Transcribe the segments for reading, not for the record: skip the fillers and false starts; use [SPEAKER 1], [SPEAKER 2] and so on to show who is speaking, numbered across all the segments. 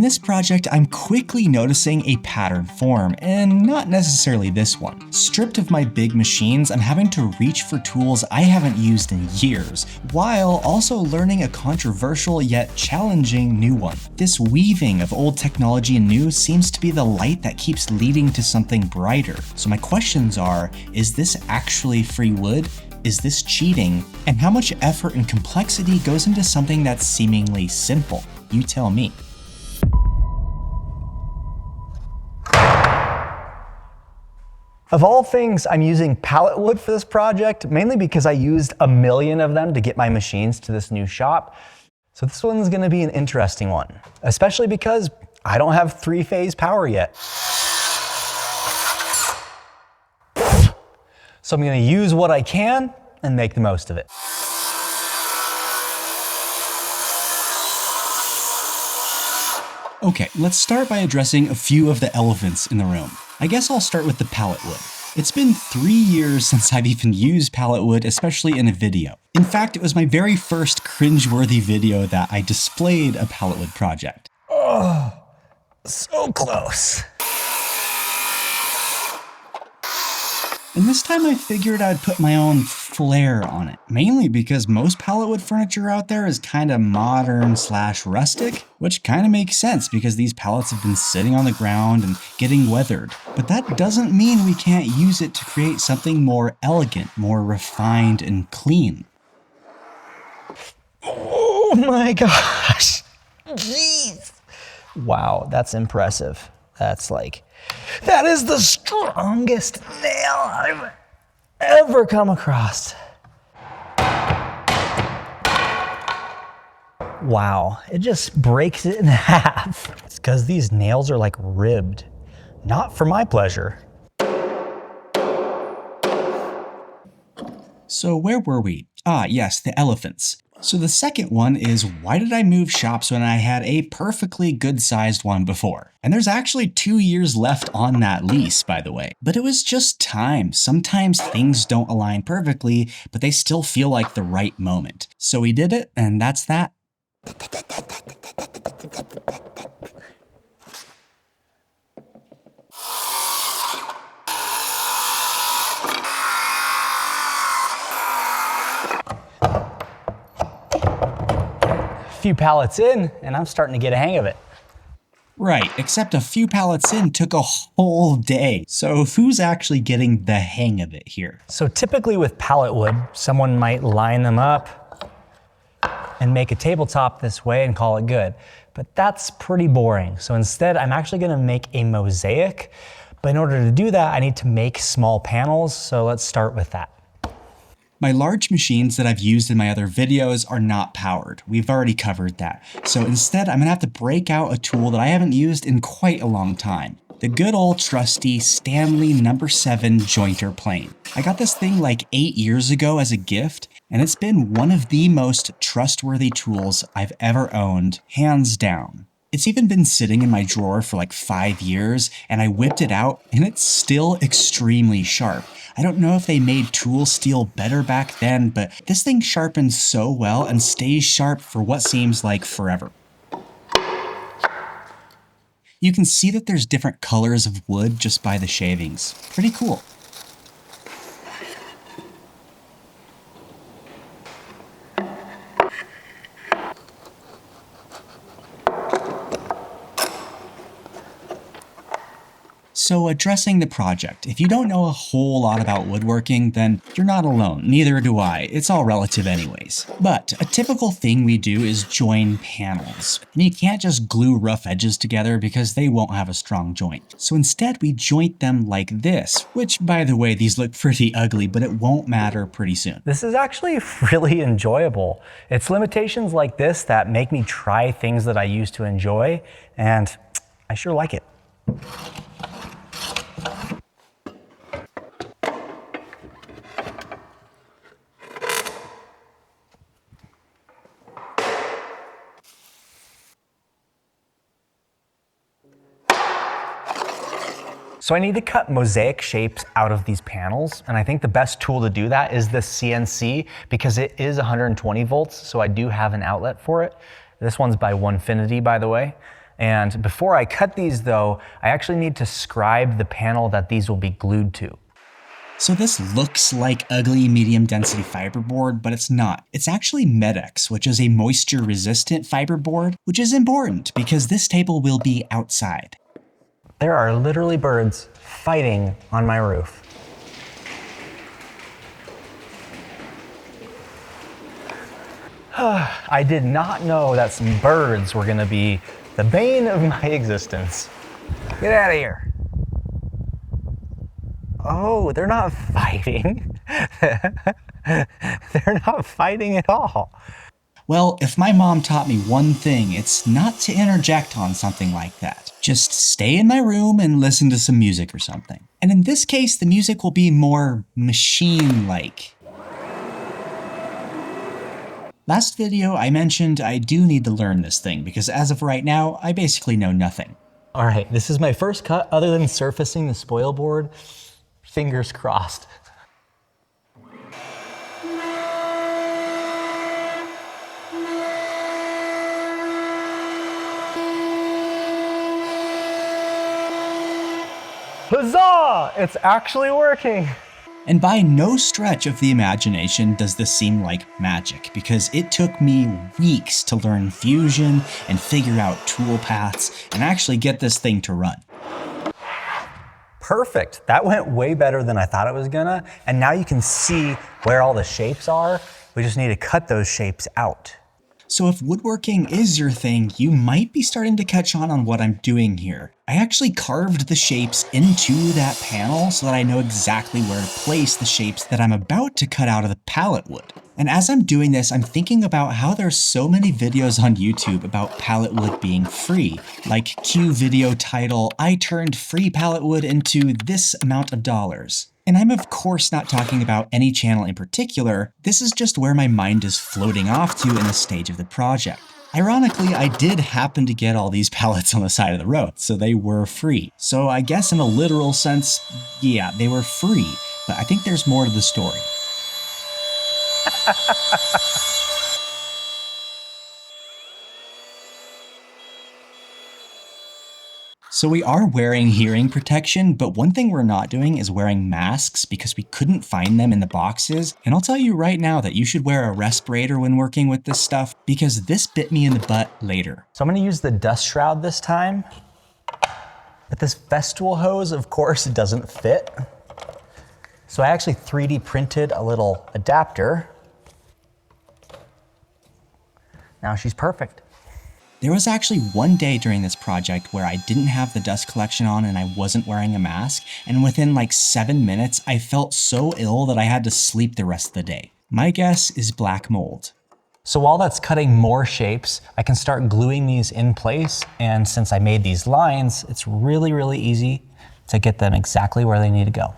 [SPEAKER 1] this project, I'm quickly noticing a pattern form, and not necessarily this one. Stripped of my big machines, I'm having to reach for tools I haven't used in years, while also learning a controversial yet challenging new one. This weaving of old technology and new seems to be the light that keeps leading to something brighter. So my questions are, is this actually free wood? Is this cheating? And how much effort and complexity goes into something that's seemingly simple? You tell me.
[SPEAKER 2] Of all things, I'm using pallet wood for this project, mainly because I used 1 million of them to get my machines to this new shop. So this one's gonna be an interesting one, especially because I don't have 3-phase power yet. So I'm gonna use what I can and make the most of it.
[SPEAKER 1] Okay, let's start by addressing a few of the elephants in the room. I guess I'll start with the pallet wood. It's been 3 years since I've even used pallet wood, especially in a video. In fact, it was my very first cringeworthy video that I displayed a pallet wood project.
[SPEAKER 2] Oh, so close.
[SPEAKER 1] And this time I figured I'd put my own flair on it, mainly because most pallet wood furniture out there is kind of modern / rustic, which kind of makes sense because these pallets have been sitting on the ground and getting weathered. But that doesn't mean we can't use it to create something more elegant, more refined and clean.
[SPEAKER 2] Oh my gosh, jeez. Wow, that's impressive. That is the strongest nail I've ever come across. Wow, it just breaks it in half. It's because these nails are like ribbed, not for my pleasure.
[SPEAKER 1] So where were we? Ah, yes, the elephants. So the second one is, why did I move shops when I had a perfectly good-sized one before? And there's actually 2 years left on that lease, by the way. But it was just time. Sometimes things don't align perfectly, but they still feel like the right moment. So we did it, and that's that.
[SPEAKER 2] Few pallets in, and I'm starting to get a hang of it.
[SPEAKER 1] Right, except a few pallets in took a whole day. So who's actually getting the hang of it here?
[SPEAKER 2] So typically with pallet wood, someone might line them up and make a tabletop this way and call it good. But that's pretty boring. So instead, I'm actually gonna make a mosaic. But in order to do that, I need to make small panels. So let's start with that.
[SPEAKER 1] My large machines that I've used in my other videos are not powered. We've already covered that. So instead, I'm gonna have to break out a tool that I haven't used in quite a long time. The good old trusty Stanley No. 7 jointer plane. I got this thing like 8 years ago as a gift, and it's been one of the most trustworthy tools I've ever owned, hands down. It's even been sitting in my drawer for like 5 years, and I whipped it out, and it's still extremely sharp. I don't know if they made tool steel better back then, but this thing sharpens so well and stays sharp for what seems like forever. You can see that there's different colors of wood just by the shavings. Pretty cool. So addressing the project, if you don't know a whole lot about woodworking, then you're not alone, neither do I, it's all relative anyways. But a typical thing we do is join panels. And you can't just glue rough edges together because they won't have a strong joint. So instead we joint them like this, which by the way, these look pretty ugly, but it won't matter pretty soon.
[SPEAKER 2] This is actually really enjoyable. It's limitations like this that make me try things that I used to enjoy, and I sure like it. So I need to cut mosaic shapes out of these panels, and I think the best tool to do that is the CNC because it is 120 volts, so I do have an outlet for it. This one's by Onefinity, by the way. And before I cut these though, I actually need to scribe the panel that these will be glued to.
[SPEAKER 1] So this looks like ugly medium density fiberboard, but it's not. It's actually Medex, which is a moisture resistant fiberboard, which is important because this table will be outside.
[SPEAKER 2] There are literally birds fighting on my roof. I did not know that some birds were gonna be the bane of my existence. Get out of here. Oh, they're not fighting. They're not fighting at all.
[SPEAKER 1] Well, if my mom taught me one thing, it's not to interject on something like that. Just stay in my room and listen to some music or something. And in this case, the music will be more machine-like. Last video, I mentioned I do need to learn this thing because as of right now, I basically know nothing.
[SPEAKER 2] All right, this is my first cut other than surfacing the spoil board. Fingers crossed. Huzzah! It's actually working.
[SPEAKER 1] And by no stretch of the imagination does this seem like magic, because it took me weeks to learn Fusion and figure out tool paths and actually get this thing to run.
[SPEAKER 2] Perfect. That went way better than I thought it was gonna. And now you can see where all the shapes are. We just need to cut those shapes out.
[SPEAKER 1] So if woodworking is your thing, you might be starting to catch on what I'm doing here. I actually carved the shapes into that panel so that I know exactly where to place the shapes that I'm about to cut out of the pallet wood. And as I'm doing this, I'm thinking about how there's so many videos on YouTube about pallet wood being free. Like cue video title, I turned free pallet wood into this amount of dollars. And I'm of course not talking about any channel in particular, this is just where my mind is floating off to in the stage of the project. Ironically, I did happen to get all these pallets on the side of the road, so they were free. So I guess in a literal sense, yeah, they were free, but I think there's more to the story. So we are wearing hearing protection, but one thing we're not doing is wearing masks because we couldn't find them in the boxes. And I'll tell you right now that you should wear a respirator when working with this stuff because this bit me in the butt later.
[SPEAKER 2] So I'm gonna use the dust shroud this time. But this Festool hose, of course, it doesn't fit. So I actually 3D printed a little adapter. Now she's perfect.
[SPEAKER 1] There was actually one day during this project where I didn't have the dust collection on and I wasn't wearing a mask, and within like 7 minutes, I felt so ill that I had to sleep the rest of the day. My guess is black mold.
[SPEAKER 2] So while that's cutting more shapes, I can start gluing these in place, and since I made these lines, it's really easy to get them exactly where they need to go.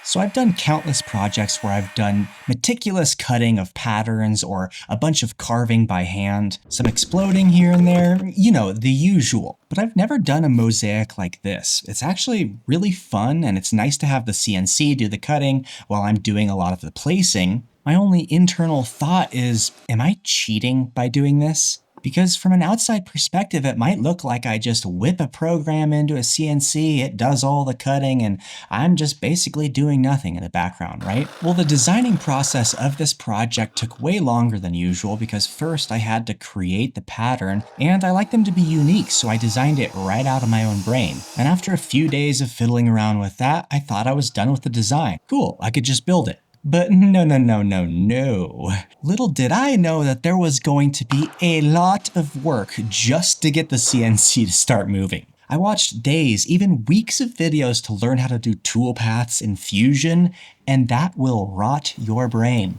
[SPEAKER 1] So I've done countless projects where I've done meticulous cutting of patterns or a bunch of carving by hand, some exploding here and there, you know, the usual. But I've never done a mosaic like this. It's actually really fun and it's nice to have the CNC do the cutting while I'm doing a lot of the placing. My only internal thought is, am I cheating by doing this? Because from an outside perspective, it might look like I just whip a program into a CNC, it does all the cutting, and I'm just basically doing nothing in the background, right? Well, the designing process of this project took way longer than usual because first I had to create the pattern, and I like them to be unique, so I designed it right out of my own brain. And after a few days of fiddling around with that, I thought I was done with the design. Cool, I could just build it. But no. Little did I know that there was going to be a lot of work just to get the CNC to start moving. I watched days, even weeks of videos to learn how to do tool paths in Fusion, and that will rot your brain.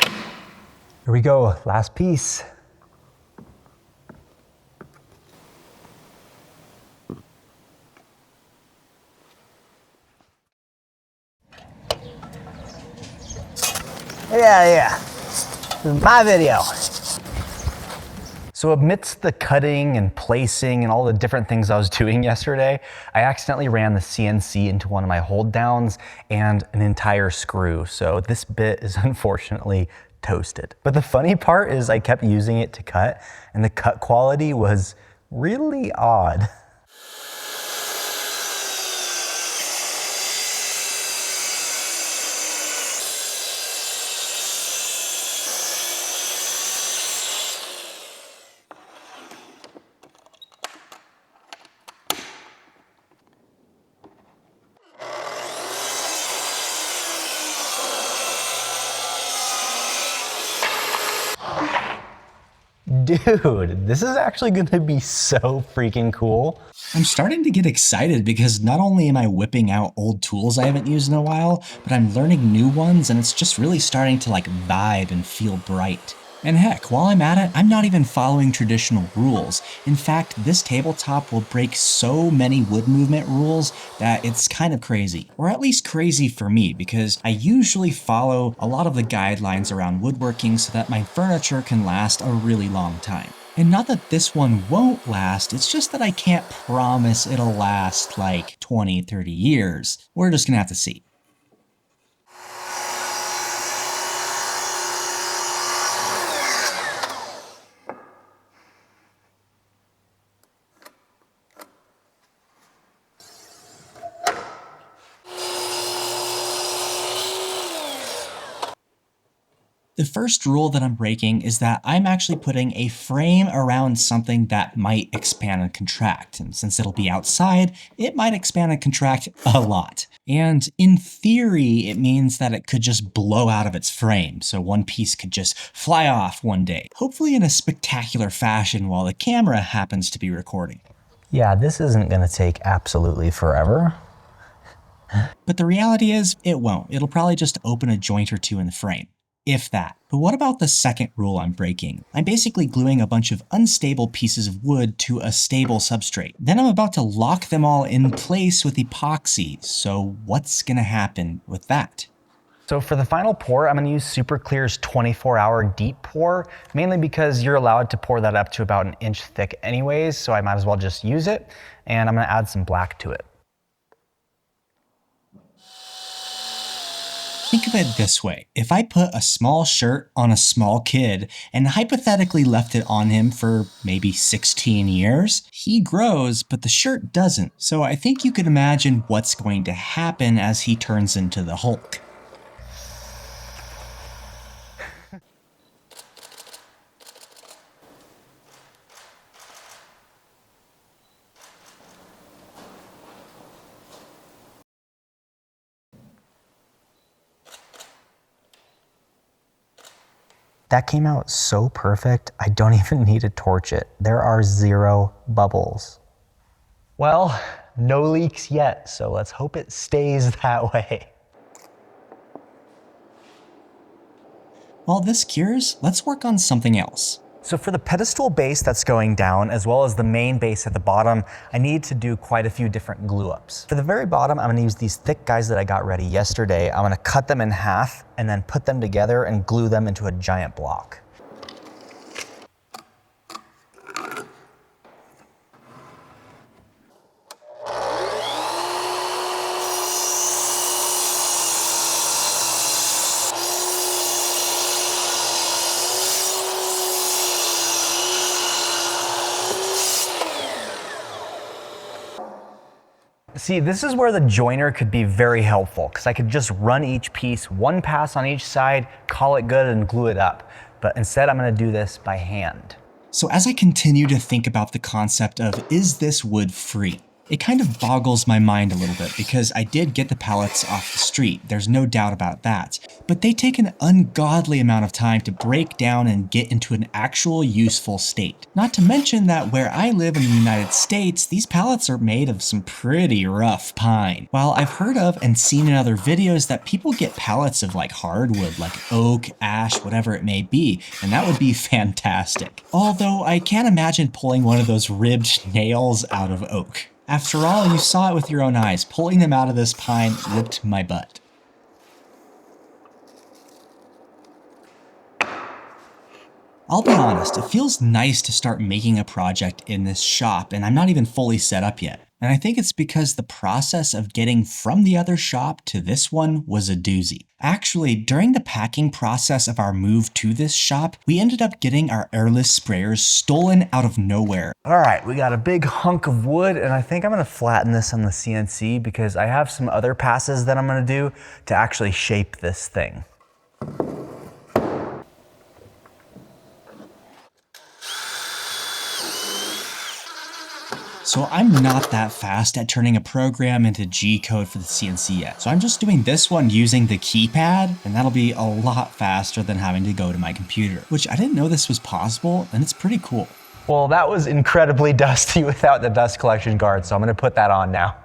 [SPEAKER 2] Here we go, last piece. Yeah. This is my video. So amidst the cutting and placing and all the different things I was doing yesterday, I accidentally ran the CNC into one of my hold downs and an entire screw. So this bit is unfortunately toasted. But the funny part is I kept using it to cut and the cut quality was really odd. Dude, this is actually gonna be so freaking cool.
[SPEAKER 1] I'm starting to get excited because not only am I whipping out old tools I haven't used in a while, but I'm learning new ones and it's just really starting to like vibe and feel bright. And heck, while I'm at it, I'm not even following traditional rules. In fact, this tabletop will break so many wood movement rules that it's kind of crazy. Or at least crazy for me, because I usually follow a lot of the guidelines around woodworking so that my furniture can last a really long time. And not that this one won't last, it's just that I can't promise it'll last like 20, 30 years. We're just gonna have to see. The first rule that I'm breaking is that I'm actually putting a frame around something that might expand and contract. And since it'll be outside, it might expand and contract a lot. And in theory, it means that it could just blow out of its frame. So one piece could just fly off one day, hopefully in a spectacular fashion while the camera happens to be recording.
[SPEAKER 2] Yeah, this isn't gonna take absolutely forever.
[SPEAKER 1] But the reality is, it won't. It'll probably just open a joint or two in the frame. If that. But what about the second rule I'm breaking? I'm basically gluing a bunch of unstable pieces of wood to a stable substrate. Then I'm about to lock them all in place with epoxy. So what's gonna happen with that?
[SPEAKER 2] So for the final pour, I'm gonna use SUPERCLEAR's 24-hour deep pour, mainly because you're allowed to pour that up to about an inch thick anyways, so I might as well just use it. And I'm gonna add some black to it.
[SPEAKER 1] Think of it this way. If I put a small shirt on a small kid and hypothetically left it on him for maybe 16 years, he grows, but the shirt doesn't. So I think you could imagine what's going to happen as he turns into the Hulk.
[SPEAKER 2] That came out so perfect, I don't even need to torch it. There are 0 bubbles. Well, no leaks yet, so let's hope it stays that way.
[SPEAKER 1] While this cures, let's work on something else.
[SPEAKER 2] So for the pedestal base that's going down, as well as the main base at the bottom, I need to do quite a few different glue ups. For the very bottom, I'm gonna use these thick guys that I got ready yesterday. I'm gonna cut them in half and then put them together and glue them into a giant block. See, this is where the joiner could be very helpful because I could just run each piece, one pass on each side, call it good and glue it up. But instead I'm gonna do this by hand.
[SPEAKER 1] So as I continue to think about the concept of, is this wood free? It kind of boggles my mind a little bit because I did get the pallets off the street, there's no doubt about that, but they take an ungodly amount of time to break down and get into an actual useful state. Not to mention that where I live in the United States, these pallets are made of some pretty rough pine. While I've heard of and seen in other videos that people get pallets of like hardwood, like oak, ash, whatever it may be, and that would be fantastic. Although I can't imagine pulling one of those ribbed nails out of oak. After all, you saw it with your own eyes. Pulling them out of this pine whipped my butt. I'll be honest, it feels nice to start making a project in this shop, and I'm not even fully set up yet. And I think it's because the process of getting from the other shop to this one was a doozy. Actually, during the packing process of our move to this shop, we ended up getting our airless sprayers stolen out of nowhere.
[SPEAKER 2] All right, we got a big hunk of wood, and I think I'm gonna flatten this on the CNC because I have some other passes that I'm gonna do to actually shape this thing.
[SPEAKER 1] So I'm not that fast at turning a program into G-code for the CNC yet. So I'm just doing this one using the keypad, and that'll be a lot faster than having to go to my computer, which I didn't know this was possible, and it's pretty cool.
[SPEAKER 2] Well, that was incredibly dusty without the dust collection guard, so I'm gonna put that on now.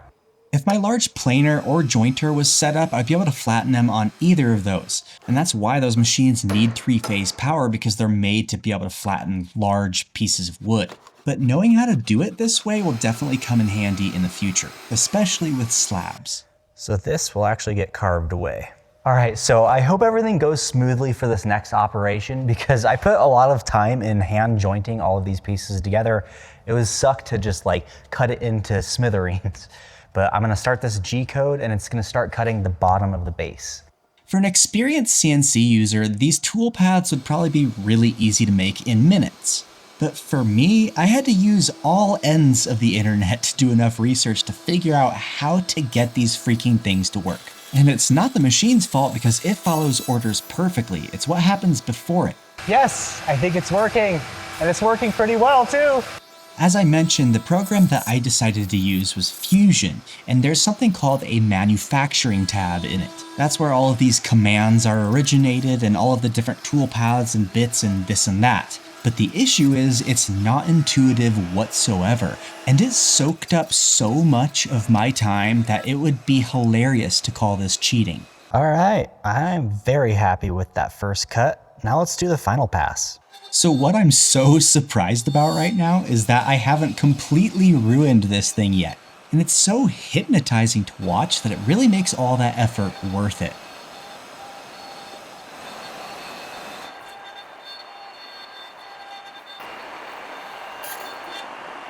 [SPEAKER 1] If my large planer or jointer was set up, I'd be able to flatten them on either of those. And that's why those machines need 3-phase power, because they're made to be able to flatten large pieces of wood. But knowing how to do it this way will definitely come in handy in the future, especially with slabs.
[SPEAKER 2] So this will actually get carved away. All right, so I hope everything goes smoothly for this next operation because I put a lot of time in hand jointing all of these pieces together. It was suck to just like cut it into smithereens. But I'm gonna start this G-code and it's gonna start cutting the bottom of the base.
[SPEAKER 1] For an experienced CNC user, these tool paths would probably be really easy to make in minutes. But for me, I had to use all ends of the internet to do enough research to figure out how to get these freaking things to work. And it's not the machine's fault because it follows orders perfectly. It's what happens before it.
[SPEAKER 2] Yes, I think it's working, and it's working pretty well too.
[SPEAKER 1] As I mentioned, the program that I decided to use was Fusion, and there's something called a manufacturing tab in it. That's where all of these commands are originated and all of the different tool paths and bits and this and that. But the issue is it's not intuitive whatsoever, and it soaked up so much of my time that it would be hilarious to call this cheating.
[SPEAKER 2] All right, I'm very happy with that first cut. Now let's do the final pass.
[SPEAKER 1] So what I'm so surprised about right now is that I haven't completely ruined this thing yet. And it's so hypnotizing to watch that it really makes all that effort worth it.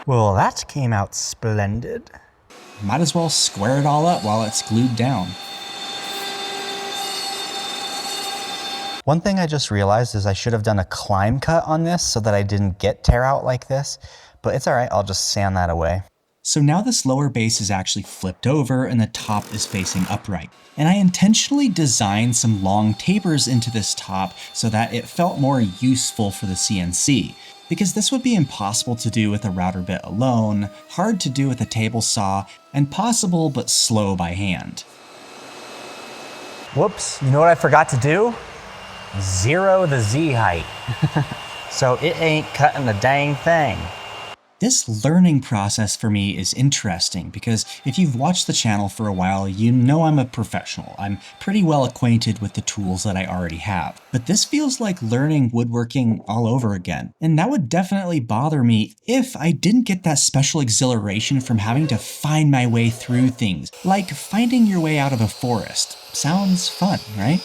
[SPEAKER 2] Well, that came out splendid.
[SPEAKER 1] Might as well square it all up while it's glued down.
[SPEAKER 2] One thing I just realized is I should have done a climb cut on this so that I didn't get tear out like this, but it's all right, I'll just sand that away.
[SPEAKER 1] So now this lower base is actually flipped over and the top is facing upright. And I intentionally designed some long tapers into this top so that it felt more useful for the CNC. Because this would be impossible to do with a router bit alone, hard to do with a table saw, and possible but slow by hand.
[SPEAKER 2] Whoops, you know what I forgot to do? Zero the Z height. So it ain't cutting the dang thing.
[SPEAKER 1] This learning process for me is interesting because if you've watched the channel for a while, you know I'm a professional. I'm pretty well acquainted with the tools that I already have. But this feels like learning woodworking all over again. And that would definitely bother me if I didn't get that special exhilaration from having to find my way through things, like finding your way out of a forest. Sounds fun, right?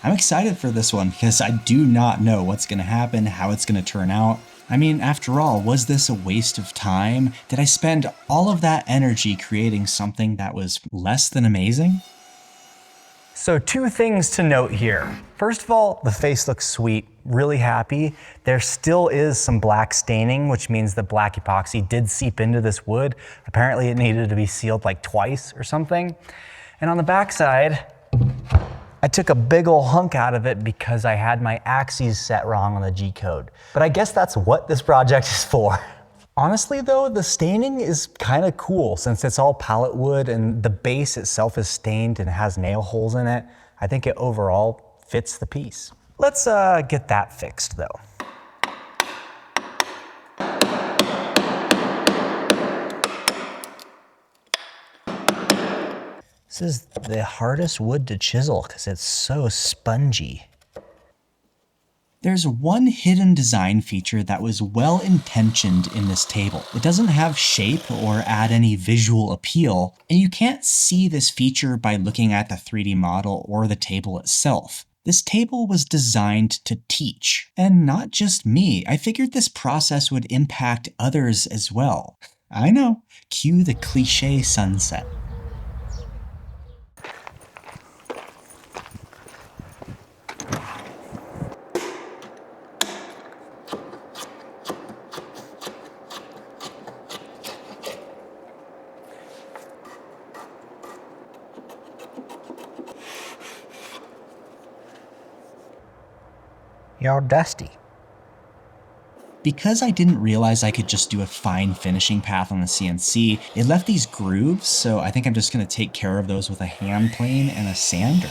[SPEAKER 1] I'm excited for this one because I do not know what's going to happen, how it's going to turn out. I mean, after all, was this a waste of time? Did I spend all of that energy creating something that was less than amazing?
[SPEAKER 2] So 2 things to note here. First of all, the face looks sweet, really happy. There still is some black staining, which means the black epoxy did seep into this wood. Apparently it needed to be sealed like twice or something. And on the back side, I took a big ol' hunk out of it because I had my axes set wrong on the G-code. But I guess that's what this project is for. Honestly though, the staining is kind of cool since it's all pallet wood and the base itself is stained and has nail holes in it. I think it overall fits the piece. Let's get that fixed though. This is the hardest wood to chisel because it's so spongy.
[SPEAKER 1] There's one hidden design feature that was well intentioned in this table. It doesn't have shape or add any visual appeal, and you can't see this feature by looking at the 3D model or the table itself. This table was designed to teach, and not just me. I figured this process would impact others as well. I know, cue the cliche sunset.
[SPEAKER 2] You're dusty.
[SPEAKER 1] Because I didn't realize I could just do a fine finishing path on the CNC, it left these grooves, so I think I'm just going to take care of those with a hand plane and a sander.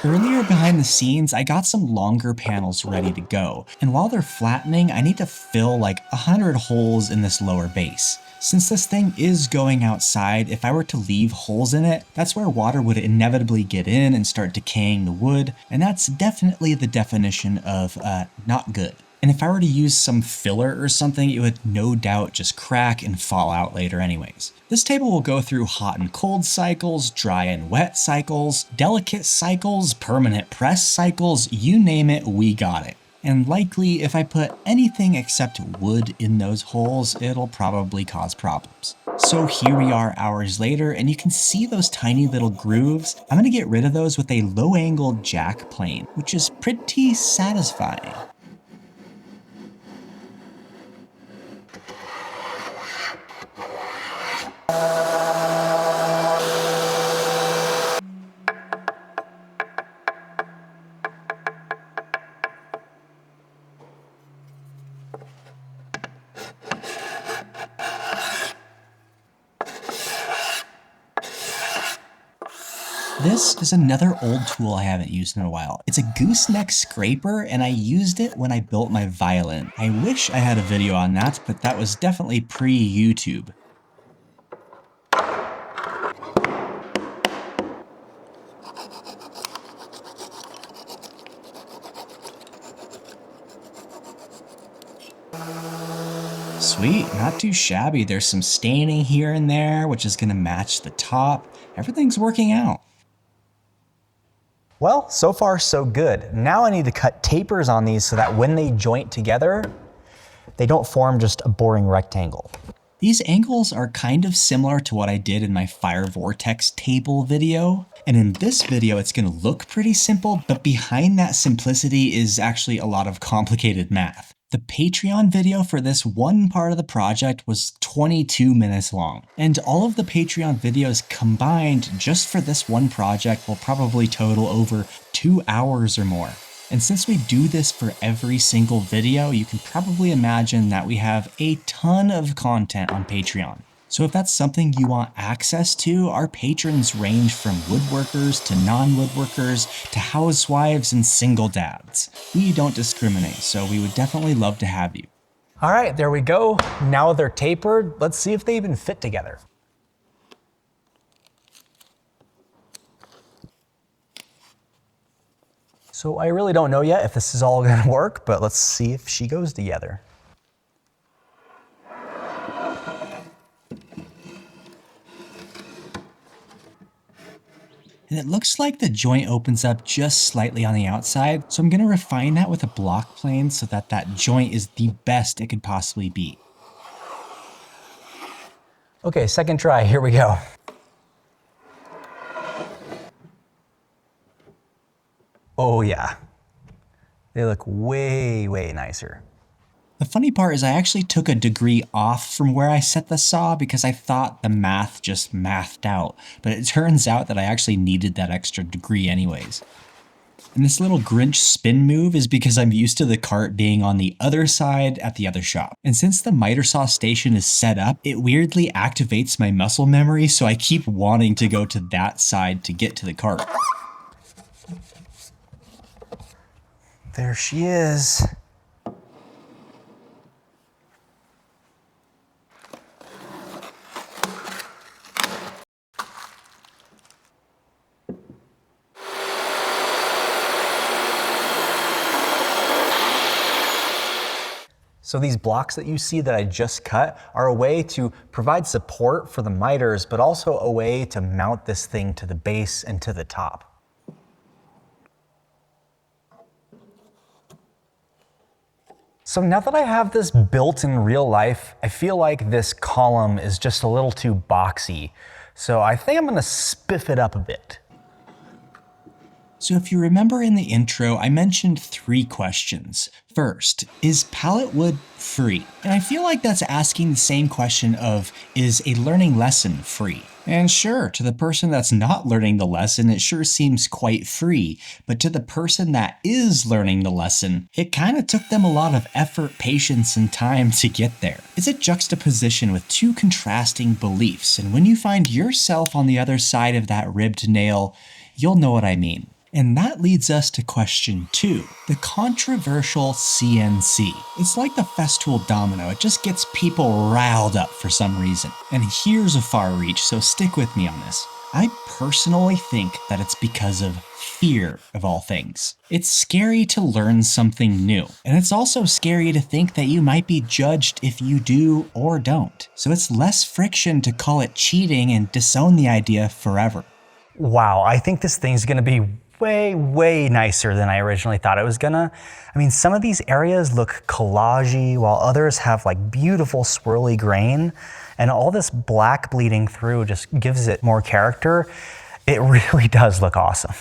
[SPEAKER 1] Earlier behind the scenes, I got some longer panels ready to go, and while they're flattening, I need to fill like 100 holes in this lower base. Since this thing is going outside, if I were to leave holes in it, that's where water would inevitably get in and start decaying the wood, and that's definitely the definition of not good. And if I were to use some filler or something, it would no doubt just crack and fall out later anyways. This table will go through hot and cold cycles, dry and wet cycles, delicate cycles, permanent press cycles, you name it, we got it. And likely, if I put anything except wood in those holes, it'll probably cause problems. So here we are hours later, and you can see those tiny little grooves. I'm gonna get rid of those with a low-angle jack plane, which is pretty satisfying. This is another old tool I haven't used in a while. It's a gooseneck scraper, and I used it when I built my violin. I wish I had a video on that, but that was definitely pre-YouTube. Sweet, not too shabby. There's some staining here and there, which is gonna match the top. Everything's working out.
[SPEAKER 2] Well, so far so good. Now I need to cut tapers on these so that when they joint together, they don't form just a boring rectangle.
[SPEAKER 1] These angles are kind of similar to what I did in my Fire Vortex table video. And in this video, it's gonna look pretty simple, but behind that simplicity is actually a lot of complicated math. The Patreon video for this one part of the project was 22 minutes long, and all of the Patreon videos combined just for this one project will probably total over 2 hours or more. And since we do this for every single video, you can probably imagine that we have a ton of content on Patreon. So if that's something you want access to, our patrons range from woodworkers to non-woodworkers to housewives and single dads. We don't discriminate, so we would definitely love to have you.
[SPEAKER 2] All right, there we go. Now they're tapered. Let's see if they even fit together. So I really don't know yet if this is all gonna work, but let's see if she goes together.
[SPEAKER 1] And it looks like the joint opens up just slightly on the outside, so I'm going to refine that with a block plane so that that joint is the best it could possibly be.
[SPEAKER 2] Okay, second try, here we go. Oh yeah, they look way, way nicer.
[SPEAKER 1] The funny part is I actually took a degree off from where I set the saw because I thought the math just mathed out, but it turns out that I actually needed that extra degree anyways. And this little Grinch spin move is because I'm used to the cart being on the other side at the other shop. And since the miter saw station is set up, it weirdly activates my muscle memory, so I keep wanting to go to that side to get to the cart.
[SPEAKER 2] There she is. So these blocks that you see that I just cut are a way to provide support for the miters, but also a way to mount this thing to the base and to the top. So now that I have this built in real life, I feel like this column is just a little too boxy. So I think I'm gonna spiff it up a bit.
[SPEAKER 1] So if you remember in the intro, I mentioned 3 questions. First, is pallet wood free? And I feel like that's asking the same question of, is a learning lesson free? And sure, to the person that's not learning the lesson, it sure seems quite free. But to the person that is learning the lesson, it kind of took them a lot of effort, patience, and time to get there. It's a juxtaposition with 2 contrasting beliefs, and when you find yourself on the other side of that ribbed nail, you'll know what I mean. And that leads us to question 2, the controversial CNC. It's like the Festool domino, it just gets people riled up for some reason. And here's a far reach, so stick with me on this. I personally think that it's because of fear, of all things. It's scary to learn something new, and it's also scary to think that you might be judged if you do or don't. So it's less friction to call it cheating and disown the idea forever.
[SPEAKER 2] Wow, I think this thing's gonna be way, way nicer than I originally thought it was gonna. I mean, some of these areas look collagey, while others have like beautiful swirly grain, and all this black bleeding through just gives it more character. It really does look awesome.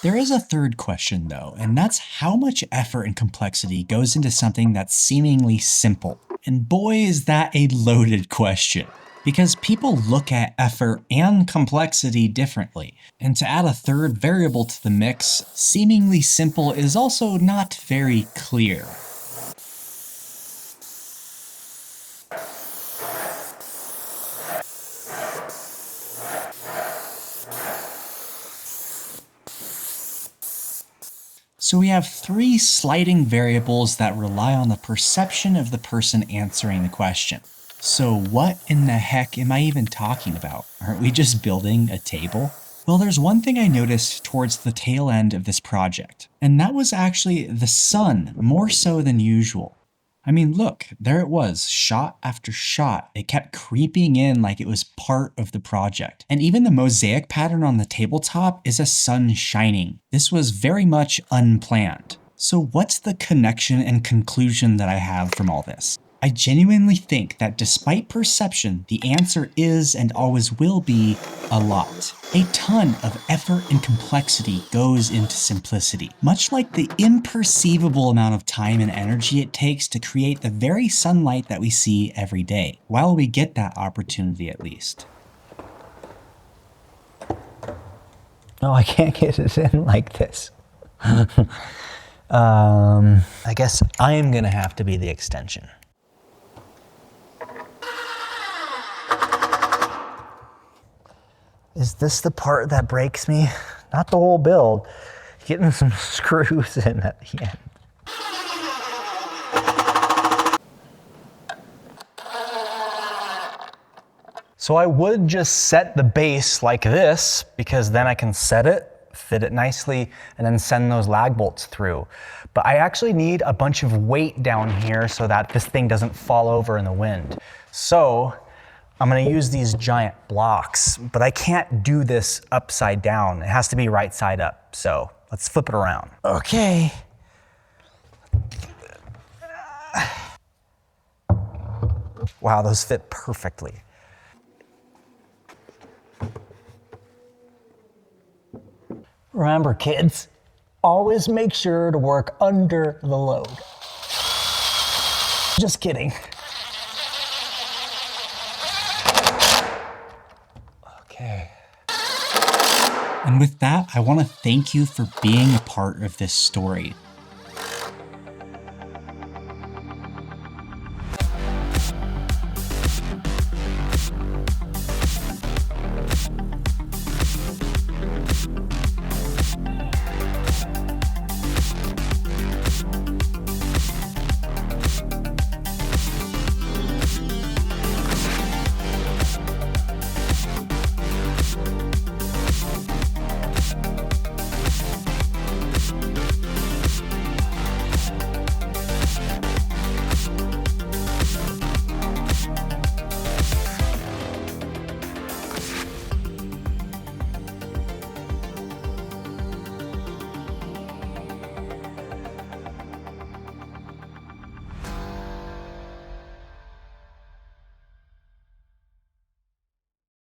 [SPEAKER 1] There is a third question though, and that's how much effort and complexity goes into something that's seemingly simple. And boy, is that a loaded question. Because people look at effort and complexity differently. And to add a third variable to the mix, seemingly simple is also not very clear. So we have 3 sliding variables that rely on the perception of the person answering the question. So what in the heck am I even talking about? Aren't we just building a table? Well, there's one thing I noticed towards the tail end of this project, and that was actually the sun more so than usual. I mean, look, there it was, shot after shot. It kept creeping in like it was part of the project. And even the mosaic pattern on the tabletop is a sun shining. This was very much unplanned. So what's the connection and conclusion that I have from all this? I genuinely think that despite perception, the answer is and always will be a lot. A ton of effort and complexity goes into simplicity, much like the imperceivable amount of time and energy it takes to create the very sunlight that we see every day, while we get that opportunity at least.
[SPEAKER 2] No, I can't get it in like this. I guess I'm gonna have to be the extension. Is this the part that breaks me? Not the whole build. Getting some screws in at the end. So I would just set the base like this, because then I can set it, fit it nicely, and then send those lag bolts through. But I actually need a bunch of weight down here so that this thing doesn't fall over in the wind. So I'm gonna use these giant blocks, but I can't do this upside down. It has to be right side up. So let's flip it around. Okay. Wow, those fit perfectly. Remember, kids, always make sure to work under the load. Just kidding. Okay.
[SPEAKER 1] And with that, I want to thank you for being a part of this story.